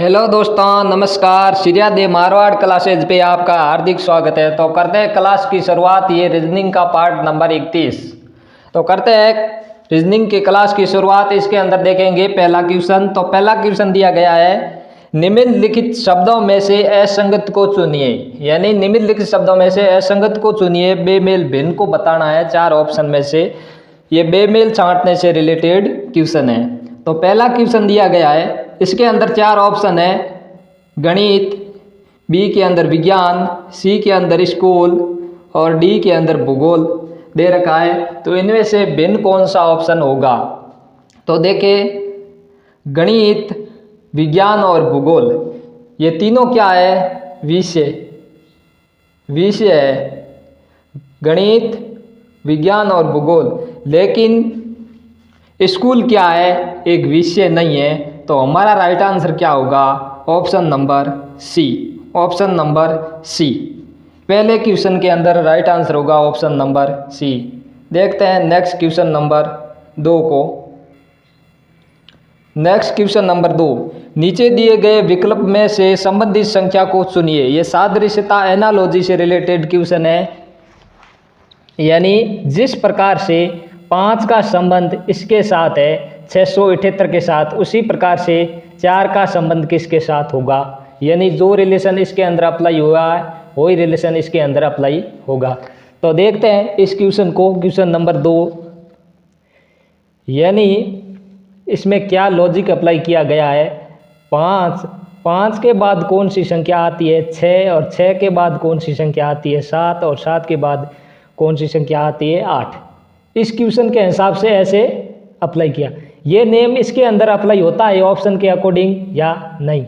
Hello दोस्तों, नमस्कार। सिरियादे Marwar classes पे आपका हार्दिक स्वागत है। तो करते हैं क्लास की शुरुआत। ये रीजनिंग का पार्ट नंबर 31। तो करते हैं रीजनिंग की क्लास की शुरुआत। इसके अंदर देखेंगे पहला क्वेश्चन। तो पहला क्वेश्चन दिया गया है, निम्नलिखित शब्दों में से असंगत को चुनिए। यानी निम्नलिखित शब्दों में से असंगत को चुनिए। बेमेल भिन्न को बताना है। 4 ऑप्शन में से ये बेमेल छांटने से रिलेटेड क्वेश्चन है। तो पहला क्वेश्चन दिया गया है, इसके अंदर 4 ऑप्शन है। गणित, बी के अंदर विज्ञान, सी के अंदर स्कूल और डी के अंदर भूगोल दे रखा है। तो इनमें से भिन्न कौन सा ऑप्शन होगा? तो देखिए, गणित, विज्ञान और भूगोल ये तीनों क्या है? विषय है। गणित, विज्ञान और भूगोल। लेकिन स्कूल क्या है? एक विषय नहीं है। तो हमारा राइट आंसर क्या होगा? Option number C. Option number C. पहले क्वेश्चन के अंदर राइट आंसर होगा ऑप्शन नंबर सी। देखते हैं नेक्स्ट क्वेश्चन नंबर 2 को। नेक्स्ट क्वेश्चन नंबर 2, नीचे दिए गए विकल्प में से संबंधित संख्या को चुनिए। ये सादृश्यता एनालॉजी से रिलेटेड क्वेश्चन है। यानी जिस प्रकार से 5 का संबंध इसके साथ है 678 के साथ, उसी प्रकार से 4 का संबंध किसके साथ होगा? यानी जो रिलेशन इसके अंदर अप्लाई हुआ है वही रिलेशन इसके अंदर अप्लाई होगा। तो देखते हैं इस क्वेश्चन को, क्वेश्चन नंबर 2। यानी इसमें क्या लॉजिक अप्लाई किया गया है? 5 के बाद कौन सी संख्या आती है? 6, और 6 के बाद कौन सी संख्या आती है? 7, और 7 के बाद कौन सी संख्या आती है? 8। इस क्वेश्चन के हिसाब से ऐसे अप्लाई किया। ये नेम इसके अंदर अप्लाई होता है ऑप्शन के अकॉर्डिंग या नहीं?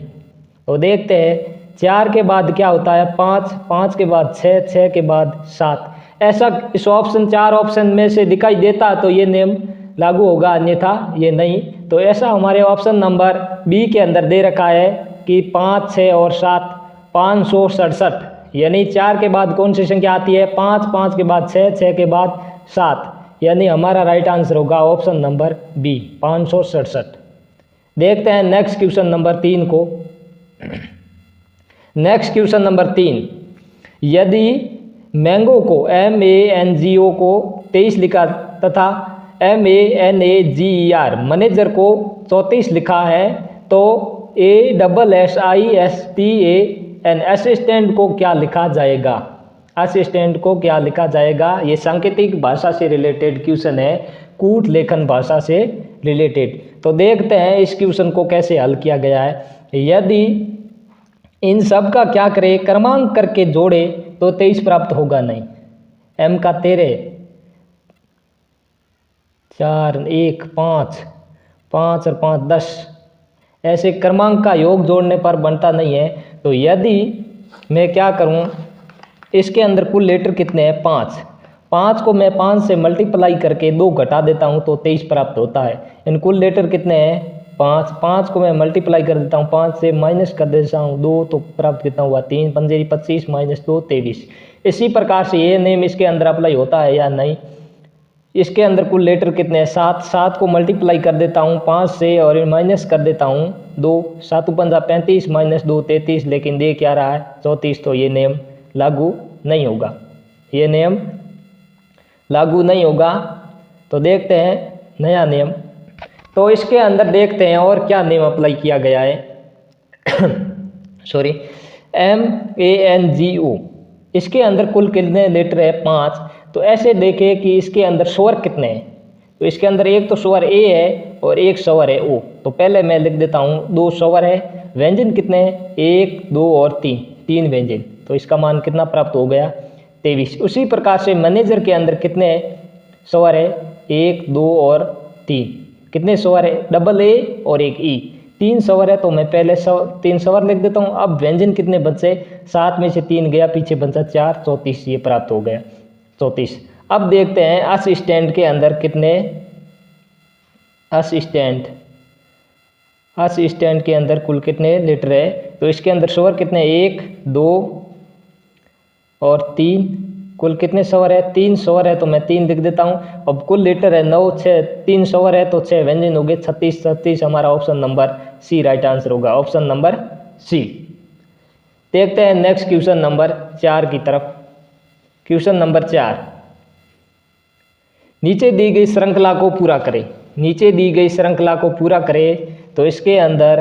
तो देखते हैं। 4 के बाद क्या होता है? 5, 5 के बाद 6, 6 के बाद 7। ऐसा इस ऑप्शन 4 ऑप्शन में से दिखाई देता तो ये नेम लागू होगा, अन्यथा ये नहीं। तो ऐसा हमारे ऑप्शन नंबर बी के अंदर दे रखा है कि 5, 6 और 7 567। यानी 4 के बाद कौन सी संख्या आती है? 5, 5 के बाद 6, 6 के बाद 7। यानी हमारा राइट आंसर होगा ऑप्शन नंबर बी, 567। देखते हैं नेक्स्ट क्वेश्चन नंबर 3 को। नेक्स्ट क्वेश्चन नंबर 3, यदि मैंगो को MANGO को 23 लिखा तथा MANAGER मैनेजर को 34 लिखा है तो ASSISTAN असिस्टेंट को क्या लिखा जाएगा? असिस्टेंट को क्या लिखा जाएगा? ये सांकेतिक भाषा से रिलेटेड क्वेश्चन है, कूट लेखन भाषा से रिलेटेड। तो देखते हैं इस क्वेश्चन को कैसे हल किया गया है। यदि इन सब का क्या करें? क्रमांक करके जोड़े तो 23 प्राप्त होगा नहीं। M का 13, 4, 1, 5, 5 और 5 10, ऐसे क्रमांक का योग जोड़ने पर बनता नहीं है। तो यदि मैं क्या करूं, इसके अंदर कुल लेटर कितने हैं? 5 को मैं 5 से मल्टीप्लाई करके 2 घटा देता हूं तो 23 प्राप्त होता है। इन कुल लेटर कितने हैं? 5 को मैं मल्टीप्लाई कर देता हूं, 5 से माइनस कर देता हूं 2 तो प्राप्त कितना हुआ? 3, 5 25 माइनस 2 23। इसी प्रकार से ये नेम इसके अंदर अप्लाई होता है या नहीं? इसके अंदर कुल लेटर कितने हैं? 7 को मल्टीप्लाई कर देता हूँ 5 से और माइनस कर देता हूँ 2, 7 पंजा 35 माइनस 2 33, लेकिन दे क्या रहा है? 34। तो ये नेम लागू नहीं होगा। ये नेम लागू नहीं होगा। तो देखते हैं नया नेम। तो इसके अंदर देखते हैं और क्या नेम अप्लाई किया गया है। सॉरी, MANGO, इसके अंदर कुल कितने लेटर है? 5। तो ऐसे देखें कि इसके अंदर स्वर कितने हैं। तो इसके अंदर एक तो स्वर ए है और एक स्वर है ओ। तो पहले मैं लिख देता हूँ 2 स्वर है। व्यंजन कितने हैं? 1, 2 और 3 व्यंजन। तो इसका मान कितना प्राप्त हो गया? 23। उसी प्रकार से मैनेजर के अंदर कितने स्वर है? 1, 2 और 3। कितने स्वर है? डबल ए और एक ई, 3 स्वर है। तो मैं पहले 3 स्वर लिख देता हूँ। अब व्यंजन कितने बचे? 7 में से 3 गया, पीछे बचा 4, 34। ये प्राप्त हो गया 34। अब देखते हैं असिस्टेंट के अंदर कितने असिस्टेंट के अंदर कुल कितने लेटर है। तो इसके अंदर स्वर कितने? 1, 2 और 3, कुल कितने स्वर है? 3 स्वर है, तो मैं 3 लिख देता हूँ। अब कुल लेटर है 9, 6, 3 स्वर है तो 6 व्यंजन हो गए, 36। 36 हमारा option number C right answer होगा, ऑप्शन नंबर सी। देखते हैं नेक्स्ट क्वेश्चन नंबर 4 की तरफ। क्वेश्चन नंबर 4, नीचे दी गई श्रृंखला को पूरा करें। नीचे दी गई श्रृंखला को पूरा करें तो इसके अंदर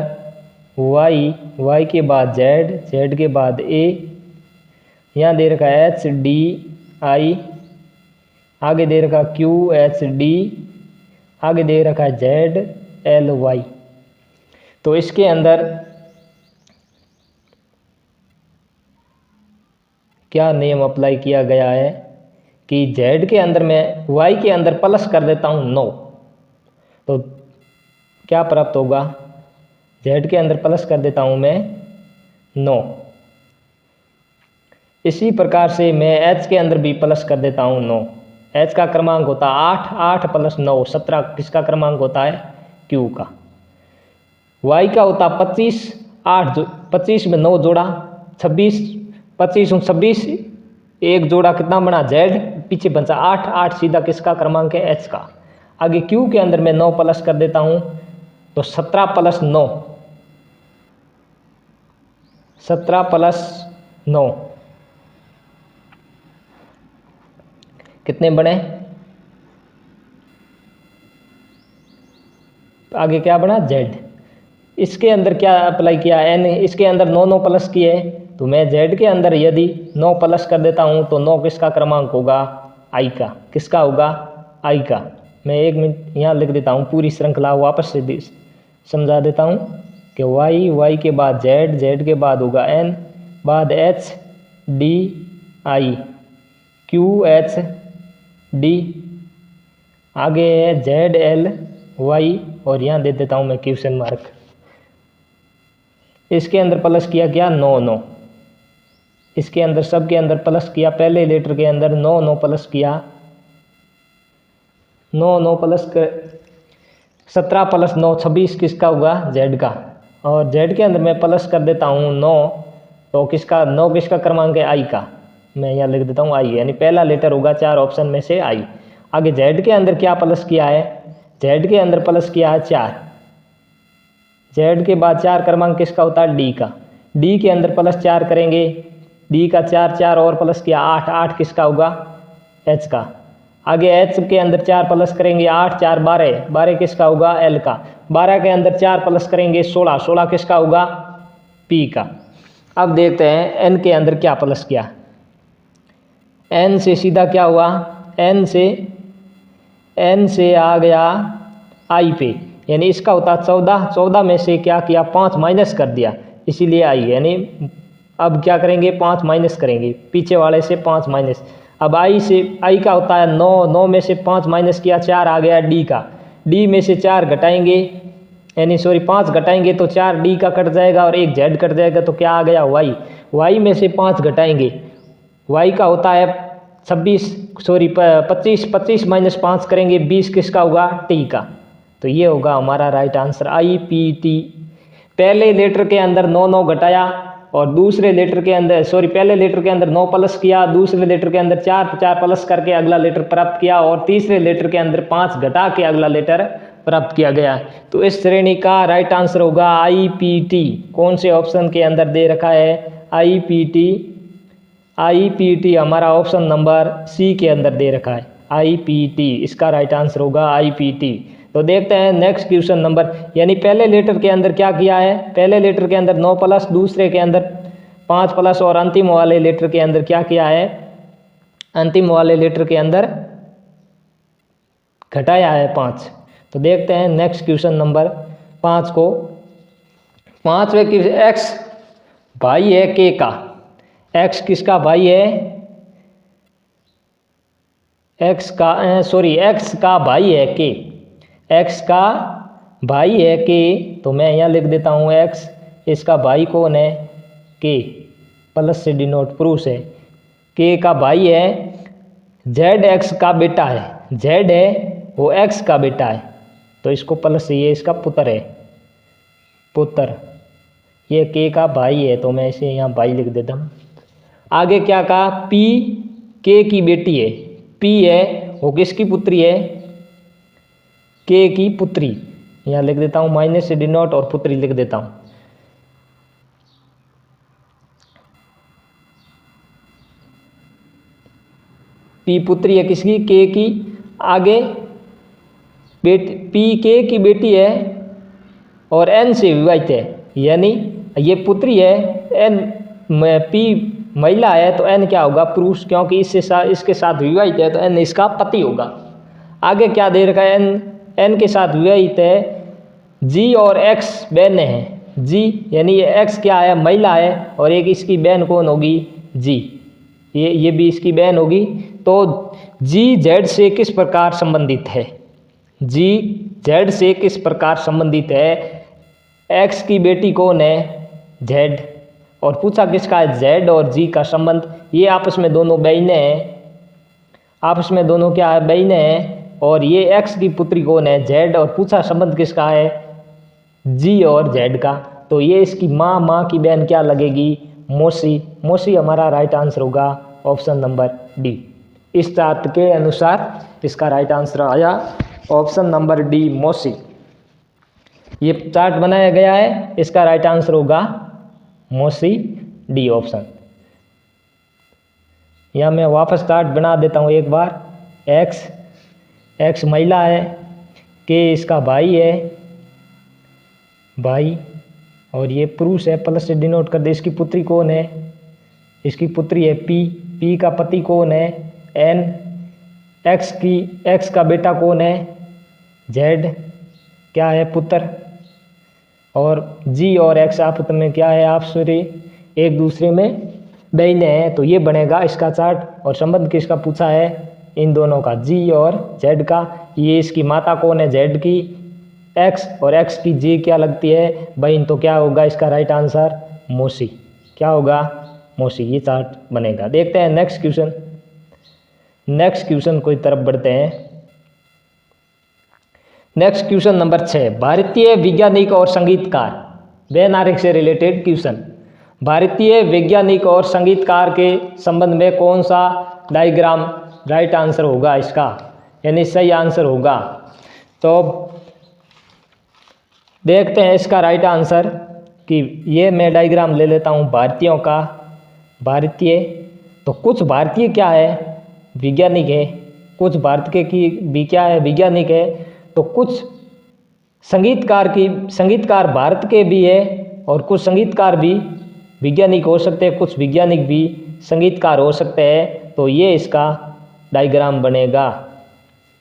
y के बाद z के बाद a, यहाँ दे रखा है h d i, आगे दे रखा q h d, आगे दे रखा है z l y। तो इसके अंदर क्या नियम अप्लाई किया गया है कि z के अंदर मैं y के अंदर प्लस कर देता हूँ 9, तो क्या प्राप्त होगा? z के अंदर प्लस कर देता हूँ मैं 9। इसी प्रकार से मैं h के अंदर भी प्लस कर देता हूँ 9। h का क्रमांक होता है 8, 8 प्लस 9 17, किसका क्रमांक होता है? q का। y का होता 25, 8 25 में 9 जोड़ा 26, 25 और 26 एक जोड़ा कितना बना? z, पीछे बचा 8, 8 सीधा किसका क्रमांक है? h का। आगे q के अंदर मैं 9 प्लस कर देता हूँ, तो 17 प्लस 9, 17 प्लस 9 कितने बने? आगे क्या बना? z। इसके अंदर क्या अप्लाई किया? n। इसके अंदर 9 9 प्लस किए, तो मैं z के अंदर यदि 9 प्लस कर देता हूँ तो 9 किसका क्रमांक होगा? i का। किसका होगा? i का। मैं 1 मिनट यहाँ लिख देता हूँ, पूरी श्रृंखला वापस से समझा देता हूँ कि y के बाद z के बाद होगा n, बाद h d i, q h d, आगे है z l y, और यहाँ दे देता हूँ मैं क्वेश्चन मार्क। इसके अंदर प्लस किया क्या? 9 9। इसके अंदर सब के अंदर प्लस किया, पहले लेटर के अंदर 9 9 प्लस किया, 9 9 प्लस कर 17 प्लस 9 26 किसका होगा? z का। और z के अंदर मैं प्लस कर देता हूँ 9, तो किसका? 9 किसका क्रमांक है? i का। मैं यहाँ लिख देता हूँ i, यानी पहला लेटर होगा 4 ऑप्शन में से i। आगे z के अंदर क्या प्लस किया है? z के अंदर प्लस किया है 4, z के बाद 4 क्रमांक किसका होता है? d का। d के अंदर प्लस 4 करेंगे, d का 4 4 और प्लस किया 8, 8 किसका होगा? h का। आगे h के अंदर 4 प्लस करेंगे, 8 4 12, 12 किसका होगा? l का। 12 के अंदर 4 प्लस करेंगे 16, 16 किसका होगा? p का। अब देखते हैं n के अंदर क्या प्लस किया। n से सीधा क्या हुआ? n से आ गया i पे, यानी इसका होता 14, 14 में से क्या किया? 5 माइनस कर दिया, इसीलिए i। यानी अब क्या करेंगे? 5 माइनस करेंगे, पीछे वाले से 5 माइनस। अब i का होता है 9, 9 में से 5 माइनस किया, 4 आ गया d का। d में से 4 घटाएंगे, यानी 5 घटाएंगे तो 4 d का कट जाएगा और एक z कट जाएगा, तो क्या आ गया? y में से 5 घटाएंगे, y का होता है 25, 25 माइनस 5 करेंगे 20 किसका होगा? t का। तो ये होगा हमारा राइट आंसर IPT। पहले लेटर के अंदर 9 9 घटाया और दूसरे लेटर के अंदर पहले लेटर के अंदर 9 प्लस किया, दूसरे लेटर के अंदर 4 4 प्लस करके अगला लेटर प्राप्त किया, और तीसरे लेटर के अंदर 5 घटा के अगला लेटर प्राप्त किया गया। तो इस श्रेणी का राइट आंसर होगा IPT। कौन से ऑप्शन के अंदर दे रखा है? IPT हमारा ऑप्शन नंबर सी के अंदर दे रखा है, IPT। इसका राइट आंसर होगा IPT। तो देखते हैं नेक्स्ट क्वेश्चन नंबर, यानी पहले लेटर के अंदर क्या किया है? पहले लेटर के अंदर 9 प्लस, दूसरे के अंदर 5 प्लस, और अंतिम वाले लेटर के अंदर क्या किया है? अंतिम वाले लेटर के अंदर घटाया है 5। तो देखते हैं नेक्स्ट क्वेश्चन नंबर 5 को। 5वें क्वेश्चन, x भाई है k का। x किसका भाई है? x का भाई है k। x का भाई है k, तो मैं यहाँ लिख देता हूँ x, इसका भाई कौन है? k, प्लस से डिनोट प्रूफ है। k का भाई है, z x का बेटा है, z है वो x का बेटा है, तो इसको प्लस से, ये इसका पुत्र है, पुत्र। ये k का भाई है, तो मैं इसे यहाँ भाई लिख देता हूँ। आगे क्या कहा? p के की बेटी है, पी है, वो किसकी पुत्री है, के की पुत्री। यहाँ लिख देता हूँ माइनस डी नॉट और पुत्री लिख देता हूँ। पी पुत्री है किसकी, के की। आगे पी के की बेटी है और एन से विवाहित है, यानी ये पुत्री है, एन पी महिला है तो एन क्या होगा, पुरुष, क्योंकि इसके साथ विवाहित है तो एन इसका पति होगा। आगे क्या दे रखा है, एन के साथ विवाहित है, जी और एक्स बहनें हैं। जी यानी ये एक्स क्या है, महिला है, और एक इसकी बहन कौन होगी, जी, ये भी इसकी बहन होगी। तो जी जेड से किस प्रकार संबंधित है, जी जेड से किस प्रकार संबंधित है, एक्स की बेटी कौन है, जेड, और पूछा किसका है, जेड और जी का संबंध। ये आपस में दोनों बहनें हैं, आपस में दोनों क्या है, बहनें हैं, और ये एक्स की पुत्री कौन है, जेड, और पूछा संबंध किसका है, जी और जेड का। तो ये इसकी माँ की बहन क्या लगेगी, मौसी। मौसी हमारा राइट आंसर होगा ऑप्शन नंबर डी। इस चार्ट के अनुसार इसका राइट आंसर आया ऑप्शन नंबर डी, मौसी। ये चार्ट बनाया गया है, इसका राइट आंसर होगा मौसी, डी ऑप्शन। यहाँ मैं वापस चार्ट बना देता हूँ एक बार। एक्स महिला है, के इसका भाई है, भाई, और ये पुरुष है, प्लस से डिनोट कर दे। इसकी पुत्री कौन है, इसकी पुत्री है पी का पति कौन है, एन, एक्स का बेटा कौन है, जेड क्या है, पुत्र, और जी और एक्स आपस में क्या है, आपस में एक दूसरे में बहनें हैं। तो ये बनेगा इसका चार्ट। और संबंध किसका पूछा है, इन दोनों का, जी और जेड का। ये इसकी माता कौन है, जेड की, एक्स, और एक्स की जी क्या लगती है, बहन। तो क्या होगा इसका राइट आंसर, मौसी। क्या होगा, मौसी। ये चार्ट बनेगा। देखते हैं नेक्स्ट क्वेश्चन। नेक्स्ट क्वेश्चन की तरफ बढ़ते हैं। नेक्स्ट क्वेश्चन नंबर 6, भारतीय वैज्ञानिक और संगीतकार, वैनारिक से रिलेटेड क्वेश्चन। भारतीय वैज्ञानिक और संगीतकार के संबंध में कौन सा डायग्राम राइट आंसर होगा इसका, यानी सही आंसर होगा। तो देखते हैं इसका राइट आंसर कि ये मैं डायग्राम ले लेता हूँ भारतीयों का। भारतीय, तो कुछ भारतीय क्या है, वैज्ञानिक है, कुछ भारतीय की भी क्या है, वैज्ञानिक है। तो कुछ संगीतकार भारत के भी है, और कुछ संगीतकार भी वैज्ञानिक हो सकते हैं, कुछ वैज्ञानिक भी संगीतकार हो सकते हैं। तो ये इसका डायग्राम बनेगा,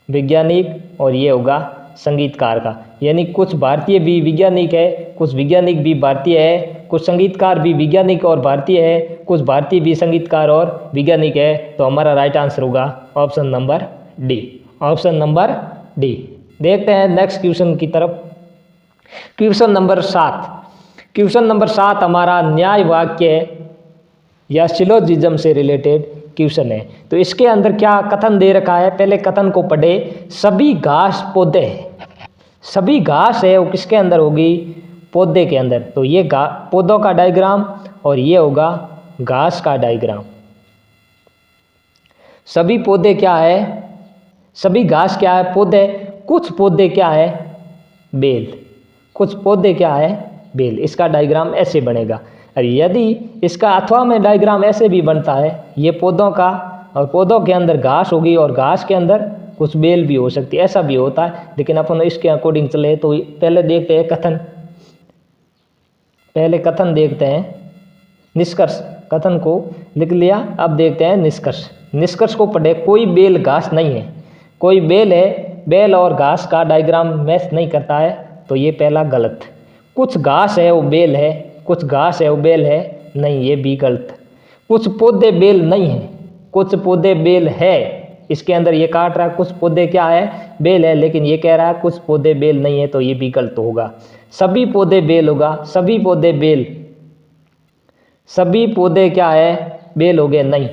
वैज्ञानिक और ये होगा संगीतकार का। यानी कुछ भारतीय भी वैज्ञानिक है, कुछ वैज्ञानिक भी भारतीय है, कुछ संगीतकार भी वैज्ञानिक और भारतीय है, कुछ भारतीय भी संगीतकार और वैज्ञानिक है। तो हमारा राइट आंसर होगा option number D, option number D. देखते हैं नेक्स्ट क्वेश्चन की तरफ। Question number 7। क्वेश्चन नंबर 7 हमारा न्याय वाक्य या सिलोजिज्म से रिलेटेड क्वेश्चन है। तो इसके अंदर क्या कथन दे रखा है, पहले कथन को पढ़े। सभी घास पौधे, सभी घास है वो किसके अंदर होगी, पौधे के अंदर। तो ये पौधों का डायग्राम और ये होगा घास का डायग्राम। सभी पौधे क्या है, सभी घास क्या है, पौधे। कुछ पौधे क्या है, बेल, कुछ पौधे क्या है, बेल। इसका डायग्राम ऐसे बनेगा। और यदि इसका अथवा में डायग्राम ऐसे भी बनता है, ये पौधों का, और पौधों के अंदर घास होगी और घास के अंदर कुछ बेल भी हो सकती है, ऐसा भी होता है। लेकिन अपन इसके अकॉर्डिंग चले तो पहले देखते हैं कथन, पहले कथन देखते हैं, निष्कर्ष। कथन को लिख लिया, अब देखते हैं निष्कर्ष। निष्कर्ष को पढ़े। कोई बेल घास नहीं है, कोई बेल है, बेल और घास का डायग्राम मैच नहीं करता है, तो ये पहला गलत। कुछ घास है वो बेल है, कुछ घास है वो बेल है, नहीं, ये भी गलत। कुछ पौधे बेल नहीं है, कुछ पौधे बेल है, इसके अंदर ये काट रहा है कुछ पौधे क्या है, बेल है, लेकिन ये कह रहा है कुछ पौधे बेल नहीं है, तो ये भी गलत होगा। सभी पौधे बेल होगा, सभी पौधे बेल, सभी पौधे क्या है, बेल हो गए, नहीं।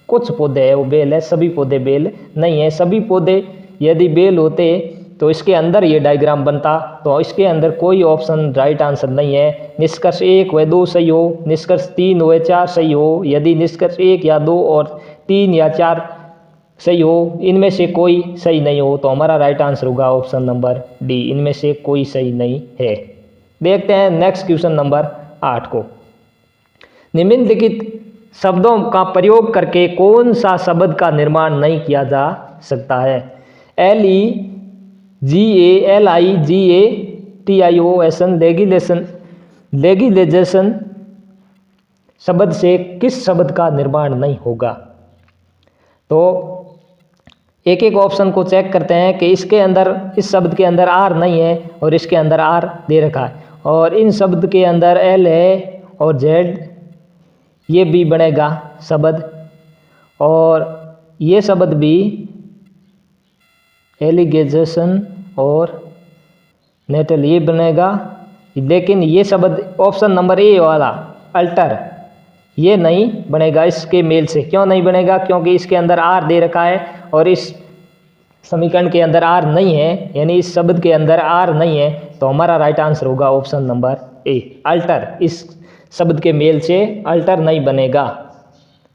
कुछ पौधे है वो बेल है, सभी पौधे बेल नहीं है। सभी पौधे यदि बेल होते तो इसके अंदर ये डायग्राम बनता, तो इसके अंदर कोई ऑप्शन राइट आंसर नहीं है। निष्कर्ष 1 व 2 सही हो, निष्कर्ष 3 व 4 सही हो। यदि निष्कर्ष 1 या 2 और 3 या 4 सही हो, इनमें से कोई सही नहीं हो, तो हमारा राइट आंसर होगा ऑप्शन नंबर डी, इनमें से कोई सही नहीं है। देखते हैं नेक्स्ट क्वेश्चन नंबर 8 को। निम्नलिखित शब्दों का प्रयोग करके कौन सा शब्द का निर्माण नहीं किया जा सकता है? LEGALIGATION लेगिलेशन शब्द से किस शब्द का निर्माण नहीं होगा? तो एक एक ऑप्शन को चेक करते हैं कि इसके अंदर, इस शब्द के अंदर आर नहीं है और इसके अंदर आर दे रखा है, और इन शब्द के अंदर एल है और जेड, ये भी बनेगा शब्द, और ये शब्द भी एलिगेशन और नेटल ये बनेगा, लेकिन ये शब्द ऑप्शन नंबर ए वाला अल्टर ये नहीं बनेगा इसके मेल से। क्यों नहीं बनेगा? क्योंकि इसके अंदर आर दे रखा है और इस समीकरण के अंदर आर नहीं है, यानी इस शब्द के अंदर आर नहीं है, तो हमारा राइट आंसर होगा ऑप्शन नंबर ए अल्टर। इस शब्द के मेल से अल्टर नहीं बनेगा,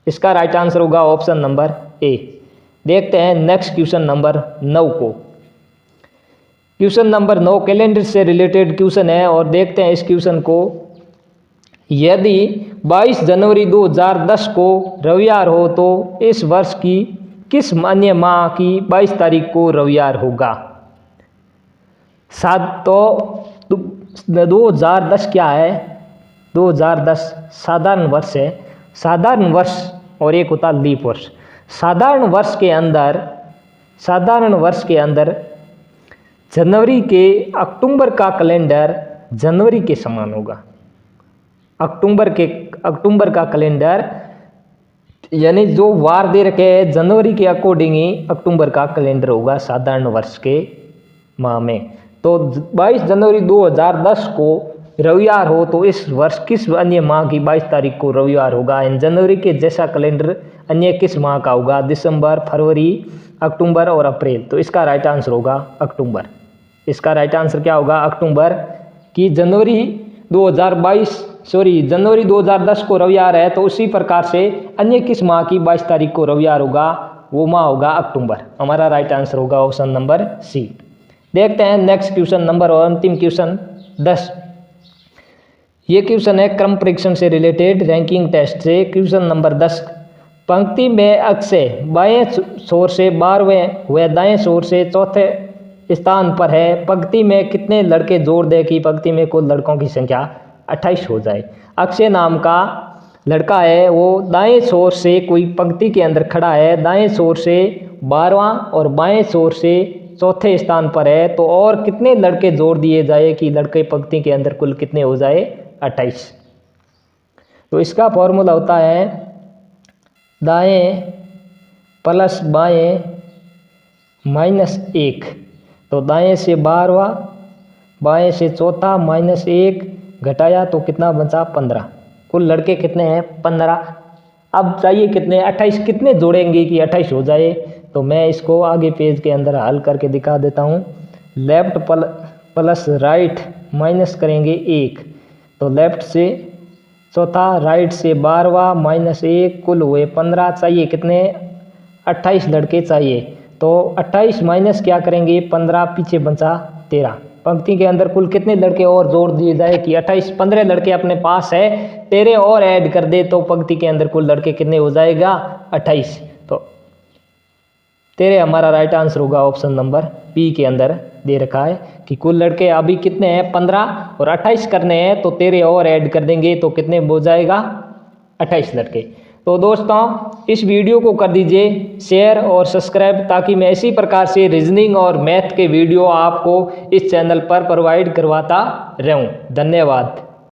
इसका राइट आंसर होगा ऑप्शन नंबर ए। देखते हैं नेक्स्ट क्वेश्चन नंबर 9 को। क्वेश्चन नंबर 9 कैलेंडर से रिलेटेड क्वेश्चन है, और देखते हैं इस क्वेश्चन को। यदि 22 जनवरी 2010 को रविवार हो तो इस वर्ष की किस अन्य माह की 22 तारीख को रविवार होगा? 2010 क्या है? 2010 साधारण वर्ष है। साधारण वर्ष और एक होता लीप वर्ष। साधारण वर्ष के अंदर जनवरी के अक्टूबर का कैलेंडर जनवरी के समान होगा। अक्टूबर का कैलेंडर यानी जो वार दे रखे हैं जनवरी के अकॉर्डिंग ही अक्टूबर का कैलेंडर होगा साधारण वर्ष के माह में। तो 22 जनवरी 2010 को रविवार हो तो इस वर्ष किस अन्य माह की 22 तारीख को रविवार होगा? इन जनवरी के जैसा कैलेंडर अन्य किस माह का होगा? दिसंबर, फरवरी, अक्टूबर और अप्रैल। तो इसका राइट आंसर होगा अक्टूबर। इसका राइट आंसर क्या होगा? अक्टूबर की जनवरी 2010 को रविवार है, तो उसी प्रकार से अन्य किस माह की 22 तारीख को रविवार होगा? वो माह होगा अक्टूबर। हमारा राइट आंसर होगा ऑप्शन नंबर सी। देखते हैं नेक्स्ट क्वेश्चन नंबर और अंतिम क्वेश्चन 10। ये क्वेश्चन है क्रम परीक्षण से रिलेटेड रैंकिंग टेस्ट से। क्वेश्चन नंबर 10, पंक्ति में अक्षय बाएं छोर से 12वें व दाएं छोर से चौथे स्थान पर है। पंक्ति में कितने लड़के जोड़ दे कि पंक्ति में कुल लड़कों की संख्या 28 हो जाए? अक्षय नाम का लड़का है, वो दाएं छोर से कोई पंक्ति के अंदर खड़ा है, दाएं छोर से 12वां और बाएं छोर से चौथे स्थान पर है, तो और कितने लड़के जोड़ दिए जाए कि लड़के पंक्ति के अंदर कुल कितने हो जाए? 28। तो इसका फॉर्मूला होता है दाएं प्लस बाएं -1। तो दाएं से 12वां, बाएं से चौथा -1 घटाया तो कितना बचा? 15। कुल लड़के कितने हैं? 15। अब चाहिए कितने? 28। कितने जोड़ेंगे कि 28 हो जाए? तो मैं इसको आगे पेज के अंदर हल करके दिखा देता हूँ। लेफ्ट प्लस राइट माइनस करेंगे 1, तो लेफ्ट से चौथा, राइट से 12वां -1, कुल हुए 15। चाहिए कितने? 28 लड़के चाहिए। तो 28 माइनस क्या करेंगे? 15, पीछे बचा 13। पंक्ति के अंदर कुल कितने लड़के और जोड़ दिए जाए कि 28? 15 लड़के अपने पास है, 13 और ऐड कर दे तो पंक्ति के अंदर कुल लड़के कितने हो जाएगा? 28। तो 13 हमारा राइट आंसर होगा। ऑप्शन नंबर बी के अंदर दे रखा है कि कुल लड़के अभी कितने हैं? 15 और 28 करने हैं, तो 13 और ऐड कर देंगे तो कितने हो जाएगा? 28 लड़के। तो दोस्तों इस वीडियो को कर दीजिए शेयर और सब्सक्राइब, ताकि मैं इसी प्रकार से रीजनिंग और मैथ के वीडियो आपको इस चैनल पर प्रोवाइड करवाता रहूं। धन्यवाद।